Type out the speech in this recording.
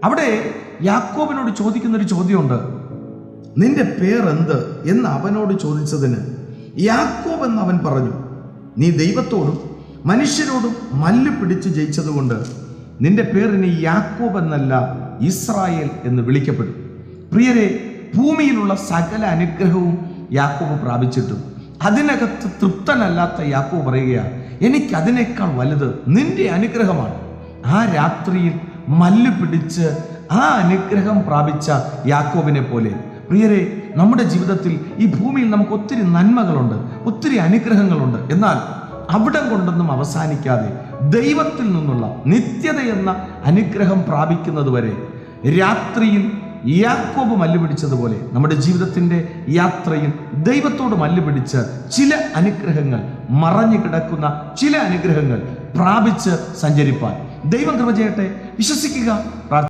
അവിടെ യാക്കോബിനോട് ചോദിക്കുന്നൊരു ചോദ്യമുണ്ട്. നിന്റെ പേരെന്ത് എന്ന് അവനോട് ചോദിച്ചതിന് യാക്കോബ് എന്ന് അവൻ പറഞ്ഞു. നീ ദൈവത്തോടും മനുഷ്യരോടും മല്ല് പിടിച്ച് ജയിച്ചതുകൊണ്ട് നിന്റെ പേരിന് യാക്കോബ് എന്നല്ല ഇസ്രായേൽ എന്ന് വിളിക്കപ്പെടും. പ്രിയരെ, ഭൂമിയിലുള്ള സകല അനുഗ്രഹവും യാക്കോബ് പ്രാപിച്ചിട്ടും അതിനകത്ത് തൃപ്തനല്ലാത്ത യാക്കോബ് പറയുകയാണ്, എനിക്ക് അതിനേക്കാൾ വലുത് നിന്റെ അനുഗ്രഹമാണ്. ആ രാത്രിയിൽ മല്ല് പിടിച്ച് ആ അനുഗ്രഹം പ്രാപിച്ച യാക്കോബിനെ പോലെ പ്രിയരെ, നമ്മുടെ ജീവിതത്തിൽ ഈ ഭൂമിയിൽ നമുക്ക് ഒത്തിരി നന്മകളുണ്ട്, ഒത്തിരി അനുഗ്രഹങ്ങളുണ്ട്. എന്നാൽ അവിടം കൊണ്ടൊന്നും അവസാനിക്കാതെ ദൈവത്തിൽ നിന്നുള്ള നിത്യത എന്ന അനുഗ്രഹം പ്രാപിക്കുന്നത് വരെ രാത്രിയിൽ യാക്കോബ് മല്ലുപിടിച്ചതുപോലെ നമ്മുടെ ജീവിതത്തിൻ്റെ യാത്രയിൽ ദൈവത്തോട് മല്ലുപിടിച്ച് ചില അനുഗ്രഹങ്ങൾ, മറഞ്ഞു കിടക്കുന്ന ചില അനുഗ്രഹങ്ങൾ പ്രാപിച്ച് സഞ്ചരിപ്പാൻ ദൈവം കൃപ ചെയ്യട്ടെ. വിശ്വസിക്കുക.